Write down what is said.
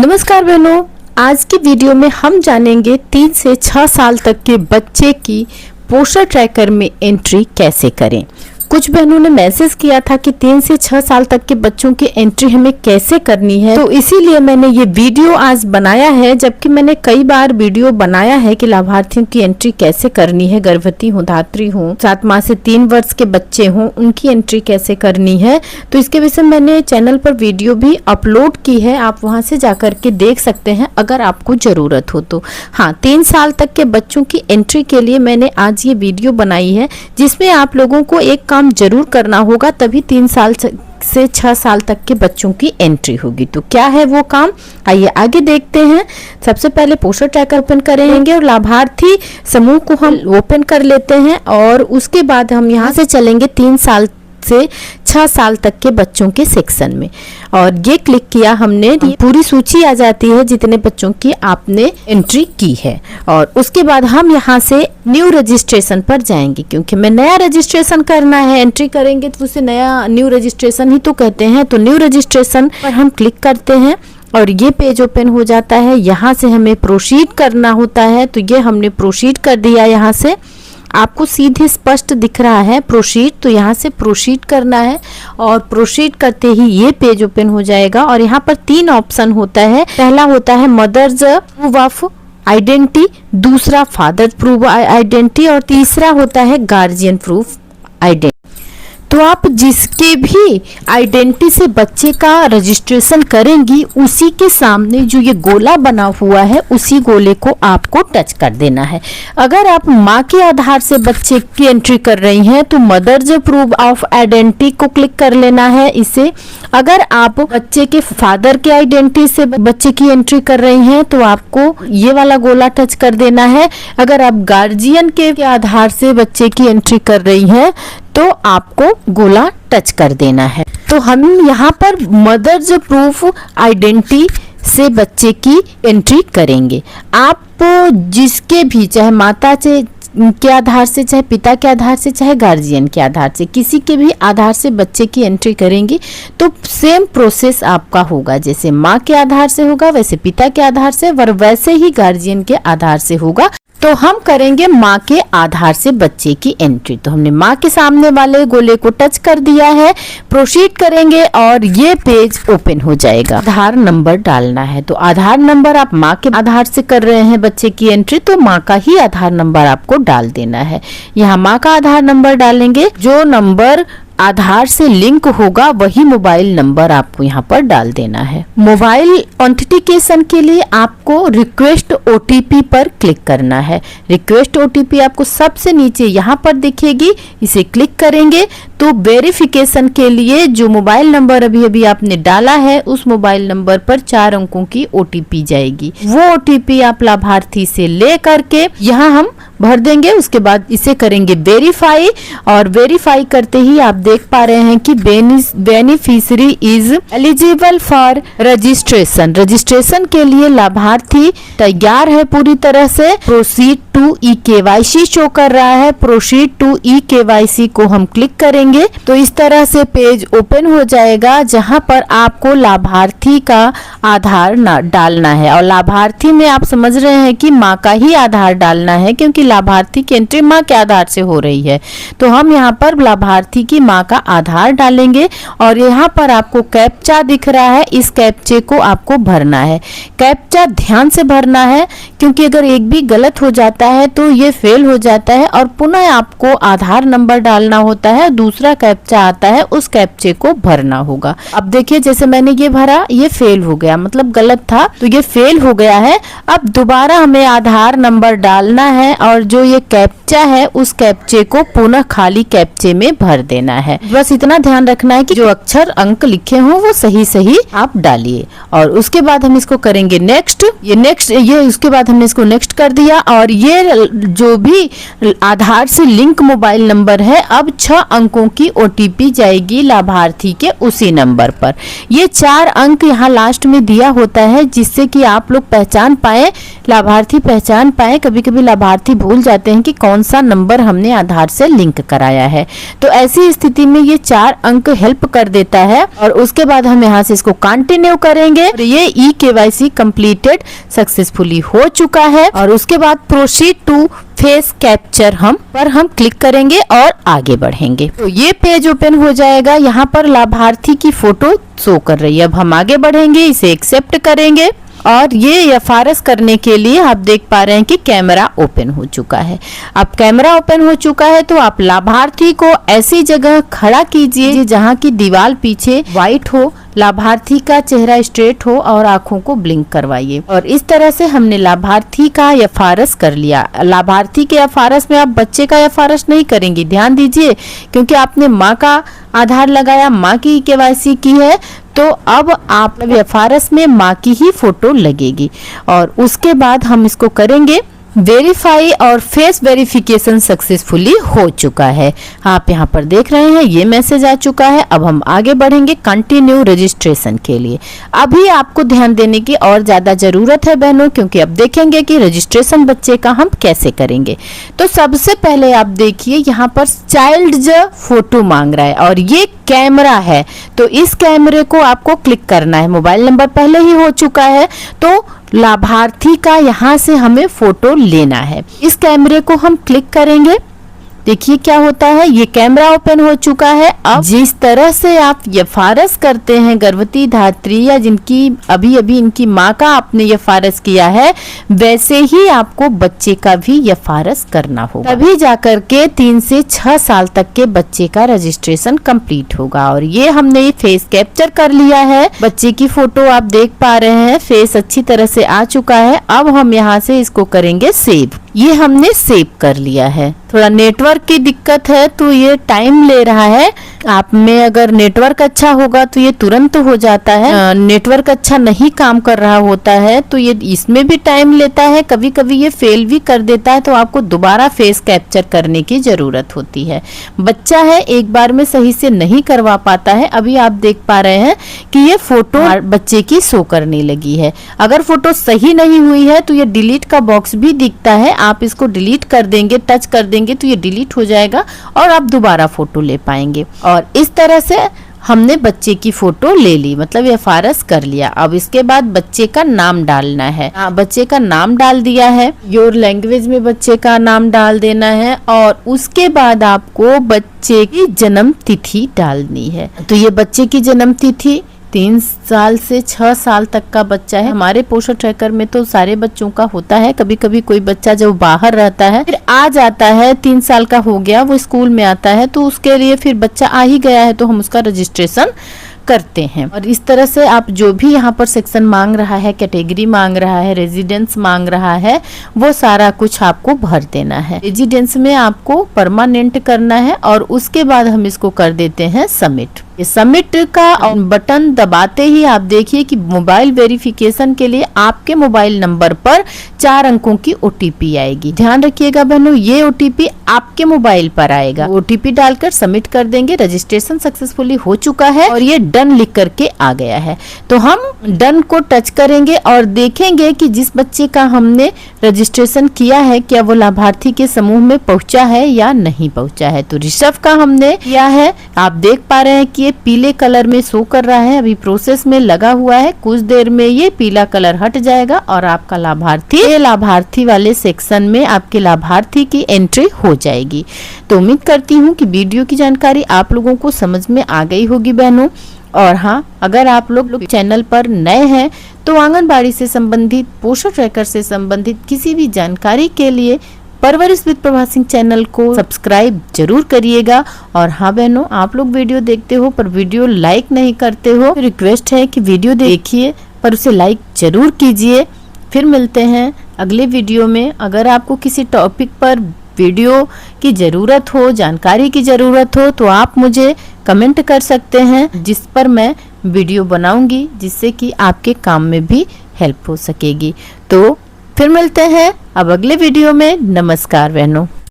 नमस्कार बहनों, आज की वीडियो में हम जानेंगे 3 से 6 साल तक के बच्चे की पोषण ट्रैकर में एंट्री कैसे करें। कुछ बहनों ने मैसेज किया था कि 3 से 6 साल तक के बच्चों की एंट्री हमें कैसे करनी है, तो इसीलिए मैंने ये वीडियो आज बनाया है। जबकि मैंने कई बार वीडियो बनाया है कि लाभार्थियों की एंट्री कैसे करनी है, गर्भवती हो, धात्री हो, 7 माह से 3 वर्ष के बच्चे हों, उनकी एंट्री कैसे करनी है। तो इसके विषय में मैंने चैनल पर वीडियो भी अपलोड की है, आप वहां से जाकर के देख सकते हैं अगर आपको जरूरत हो तो। हाँ, 3 साल तक के बच्चों की एंट्री के लिए मैंने आज ये वीडियो बनाई है, जिसमें आप लोगों को एक काम जरूर करना होगा, तभी 3 साल से 6 साल तक के बच्चों की एंट्री होगी। तो क्या है वो काम, आइए आगे देखते हैं। सबसे पहले पोषण ट्रैकर ओपन करेंगे और लाभार्थी समूह को हम ओपन कर लेते हैं और उसके बाद हम यहाँ से चलेंगे 3 साल से 6 साल तक के बच्चों के सेक्शन में, और ये क्लिक किया हमने, पूरी सूची आ जाती है जितने बच्चों की आपने एंट्री की है। और उसके बाद हम यहाँ से न्यू रजिस्ट्रेशन पर जाएंगे, क्योंकि मैं नया रजिस्ट्रेशन करना है। एंट्री करेंगे तो उसे नया न्यू रजिस्ट्रेशन ही तो कहते हैं। तो न्यू रजिस्ट्रेशन पर हम क्लिक करते हैं और ये पेज ओपन हो जाता है। यहाँ से हमें प्रोसीड करना होता है, तो ये हमने प्रोसीड कर दिया। यहाँ से आपको सीधे स्पष्ट दिख रहा है प्रोसीड, तो यहाँ से प्रोसीड करना है और प्रोसीड करते ही ये पेज ओपन हो जाएगा। और यहाँ पर 3 ऑप्शन होता है। पहला होता है मदर्स प्रूफ ऑफ आइडेंटिटी, दूसरा फादर प्रूफ आइडेंटिटी और तीसरा होता है गार्जियन प्रूफ आइडेंटिटी। तो आप जिसके भी आइडेंटिटी से बच्चे का रजिस्ट्रेशन करेंगी, उसी के सामने जो ये गोला बना हुआ है, उसी गोले को आपको टच कर देना है। अगर आप माँ के आधार से बच्चे की एंट्री कर रही हैं तो मदर्स प्रूफ ऑफ आइडेंटिटी को क्लिक कर लेना है इसे। अगर आप बच्चे के फादर के आइडेंटिटी से बच्चे की एंट्री कर रही हैं तो आपको ये वाला गोला टच कर देना है। अगर आप गार्जियन के आधार से बच्चे की एंट्री कर रही हैं तो आपको गोला टच कर देना है। तो हम यहाँ पर मदर्स प्रूफ आइडेंटिटी से बच्चे की एंट्री करेंगे। आप जिसके भी, चाहे माता से के आधार से, चाहे पिता के आधार से, चाहे गार्जियन के आधार से, किसी के भी आधार से बच्चे की एंट्री करेंगी तो सेम प्रोसेस आपका होगा। जैसे माँ के आधार से होगा वैसे पिता के आधार से, और वैसे ही गार्जियन के आधार से होगा। तो हम करेंगे माँ के आधार से बच्चे की एंट्री। तो हमने माँ के सामने वाले गोले को टच कर दिया है, प्रोसीड करेंगे और ये पेज ओपन हो जाएगा। आधार नंबर डालना है, तो आधार नंबर आप माँ के आधार से कर रहे हैं बच्चे की एंट्री, तो माँ का ही आधार नंबर आपको डाल देना है। यहाँ माँ का आधार नंबर डालेंगे, जो नंबर आधार से लिंक होगा वही मोबाइल नंबर आपको यहाँ पर डाल देना है। मोबाइल ऑथेंटिकेशन के लिए आपको रिक्वेस्ट ओटीपी पर क्लिक करना है। रिक्वेस्ट ओटीपी आपको सबसे नीचे यहाँ पर दिखेगी, इसे क्लिक करेंगे तो वेरिफिकेशन के लिए जो मोबाइल नंबर अभी अभी आपने डाला है उस मोबाइल नंबर पर 4 अंकों की ओटीपी जाएगी। वो ओटीपी आप लाभार्थी से ले करके यहाँ हम भर देंगे। उसके बाद इसे करेंगे वेरीफाई, और वेरीफाई करते ही आप देख पा रहे हैं कि beneficiary is eligible for registration. Registration के लिए लाभार्थी तैयार है पूरी तरह से। Proceed to e KYC show कर रहा है, प्रोसीड टू ई केवाईसी को हम क्लिक करेंगे तो इस तरह से पेज ओपन हो जाएगा, जहां पर आपको लाभार्थी का आधार डालना है। और लाभार्थी में आप समझ रहे हैं कि माँ का ही आधार डालना है, क्योंकि लाभार्थी की एंट्री माँ के आधार से हो रही है। तो हम यहाँ पर लाभार्थी की माँ का आधार डालेंगे और यहाँ पर आपको कैप्चा दिख रहा है, इस कैप्चे को आपको भरना है। कैप्चा ध्यान से भरना है, क्योंकि अगर एक भी गलत हो जाता है तो ये फेल हो जाता है और पुनः आपको आधार नंबर डालना होता है, दूसरा कैप्चा आता है, उस कैप्चे को भरना होगा। अब देखिए, जैसे मैंने ये भरा, ये फेल हो गया, मतलब गलत था, तो ये फेल हो गया है। अब दोबारा हमें आधार नंबर डालना है और जो ये कैप्चा है उस कैप्चे को पुनः खाली कैप्चे में भर देना है। बस इतना ध्यान रखना है कि जो अक्षर अंक लिखे हों वो सही सही आप डालिए। और उसके बाद हम इसको करेंगे नेक्स्ट। ये उसके बाद हमने इसको नेक्स्ट कर दिया। और ये जो भी आधार से लिंक मोबाइल नंबर है, अब 6 अंकों की ओटीपी जाएगी लाभार्थी के उसी नंबर पर। ये 4 अंक यहाँ लास्ट में दिया होता है, जिससे कि आप लोग पहचान पाए, लाभार्थी पहचान पाए। कभी कभी लाभार्थी भूल जाते हैं कि कौन कौन सा नंबर हमने आधार से लिंक कराया है। तो ऐसी स्थिति में ये 4 अंक हेल्प कर देता है और उसके बाद हम यहाँ से इसको कंटिन्यू करेंगे और ये eKYC कंप्लीटेड सक्सेसफुली हो चुका है। और उसके बाद प्रोसीड टू फेस कैप्चर हम क्लिक करेंगे और आगे बढ़ेंगे। तो ये पेज ओपन हो जाएगा। यहाँ पर लाभार्थी की फोटो शो कर रही है। अब हम आगे बढ़ेंगे, इसे एक्सेप्ट करेंगे और ये FRS करने के लिए आप देख पा रहे हैं कि कैमरा ओपन हो चुका है। अब कैमरा ओपन हो चुका है तो आप लाभार्थी को ऐसी जगह खड़ा कीजिए जहां की दीवार पीछे व्हाइट हो, लाभार्थी का चेहरा स्ट्रेट हो और आंखों को ब्लिंक करवाइए। और इस तरह से हमने लाभार्थी का FRS कर लिया। लाभार्थी के FRS में आप बच्चे का FRS नहीं करेंगे, ध्यान दीजिए, क्योंकि आपने माँ का आधार लगाया, माँ की KYC की है, तो अब आप FRS में माँ की ही फोटो लगेगी। और उसके बाद हम इसको करेंगे वेरीफाई और फेस वेरिफिकेशन सक्सेसफुली हो चुका है। आप यहाँ पर देख रहे हैं ये मैसेज आ चुका है। अब हम आगे बढ़ेंगे कंटिन्यू रजिस्ट्रेशन के लिए। अभी आपको ध्यान देने की और ज़्यादा ज़रूरत है बहनों, क्योंकि अब देखेंगे कि रजिस्ट्रेशन बच्चे का हम कैसे करेंगे। तो सबसे पहले आप देखिए यहाँ पर चाइल्ड फोटो मांग रहा है और ये कैमरा है, तो इस कैमरे को आपको क्लिक करना है। मोबाइल नंबर पहले ही हो चुका है, तो लाभार्थी का यहाँ से हमें फोटो लेना है। इस कैमरे को हम क्लिक करेंगे, देखिए क्या होता है, ये कैमरा ओपन हो चुका है। अब जिस तरह से आप FRS करते हैं गर्भवती धात्री या जिनकी अभी अभी इनकी माँ का आपने FRS किया है, वैसे ही आपको बच्चे का भी FRS करना होगा, तभी जाकर के 3 से 6 साल तक के बच्चे का रजिस्ट्रेशन कंप्लीट होगा। और ये हमने फेस कैप्चर कर लिया है, बच्चे की फोटो आप देख पा रहे हैं, फेस अच्छी तरह से आ चुका है। अब हम यहाँ से इसको करेंगे सेव। ये हमने सेव कर लिया है। थोड़ा नेटवर्क की दिक्कत है तो ये टाइम ले रहा है। आप में अगर नेटवर्क अच्छा होगा तो ये तुरंत हो जाता है, नेटवर्क अच्छा नहीं काम कर रहा होता है तो ये इसमें भी टाइम लेता है, कभी कभी ये फेल भी कर देता है, तो आपको दोबारा फेस कैप्चर करने की जरूरत होती है। बच्चा है एक बार में सही से नहीं करवा पाता है। अभी आप देख पा रहे हैं कि ये फोटो बच्चे की शो करने लगी है। अगर फोटो सही नहीं हुई है तो ये डिलीट का बॉक्स भी दिखता है, आप इसको डिलीट कर देंगे, टच कर देंगे तो ये डिलीट हो जाएगा और आप दोबारा फोटो ले पाएंगे। और इस तरह से हमने बच्चे की फोटो ले ली, मतलब FRS कर लिया। अब इसके बाद बच्चे का नाम डालना है। बच्चे का नाम डाल दिया है, योर लैंग्वेज में बच्चे का नाम डाल देना है और उसके बाद आपको बच्चे की जन्म तिथि डालनी है। तो ये बच्चे की जन्म तिथि 3 साल से 6 साल तक का बच्चा है। हमारे पोषण ट्रैकर में तो सारे बच्चों का होता है, कभी कभी कोई बच्चा जब बाहर रहता है फिर आ जाता है, 3 साल का हो गया, वो स्कूल में आता है, तो उसके लिए फिर बच्चा आ ही गया है तो हम उसका रजिस्ट्रेशन करते हैं। और इस तरह से आप जो भी यहाँ पर सेक्शन मांग रहा है, कैटेगरी मांग रहा है, रेजिडेंस मांग रहा है, वो सारा कुछ आपको भर देना है। रेजिडेंस में आपको परमानेंट करना है और उसके बाद हम इसको कर देते हैं सबमिट। ये सबमिट का बटन दबाते ही आप देखिए कि मोबाइल वेरिफिकेशन के लिए आपके मोबाइल नंबर पर 4 अंकों की OTP आएगी। ध्यान रखिएगा बहनों, ये OTP आपके मोबाइल पर आएगा। OTP डालकर सबमिट कर देंगे। रजिस्ट्रेशन सक्सेसफुली हो चुका है और ये डन लिख करके आ गया है। तो हम डन को टच करेंगे और देखेंगे कि जिस बच्चे का हमने रजिस्ट्रेशन किया है क्या वो लाभार्थी के समूह में पहुंचा है या नहीं पहुंचा है। तो ऋषभ का हमने किया है, आप देख पा रहे हैं कि ये पीले कलर में शो कर रहा है, अभी प्रोसेस में लगा हुआ है, कुछ देर में ये पीला कलर हट जाएगा और आपका लाभार्थी वाले सेक्शन में आपके लाभार्थी की एंट्री हो जाएगी। तो उम्मीद करती हूँ कि वीडियो की जानकारी आप लोगों को समझ में आ गई होगी बहनों। और हाँ, अगर आप लोग चैनल पर नए हैं तो आंगनबाड़ी से संबंधित, पोषण ट्रैकर से संबंधित किसी भी जानकारी के लिए परवरिश विद प्रभा सिंह चैनल को सब्सक्राइब जरूर करिएगा। और हाँ बहनों, आप लोग वीडियो देखते हो पर वीडियो लाइक नहीं करते हो, रिक्वेस्ट है कि वीडियो देखिए पर उसे लाइक जरूर कीजिए। फिर मिलते हैं अगले वीडियो में। अगर आपको किसी टॉपिक पर वीडियो की ज़रूरत हो, जानकारी की ज़रूरत हो, तो आप मुझे कमेंट कर सकते हैं, जिस पर मैं वीडियो बनाऊंगी, जिससे कि आपके काम में भी हेल्प हो सकेगी। तो फिर मिलते हैं अब अगले वीडियो में। नमस्कार बहनों।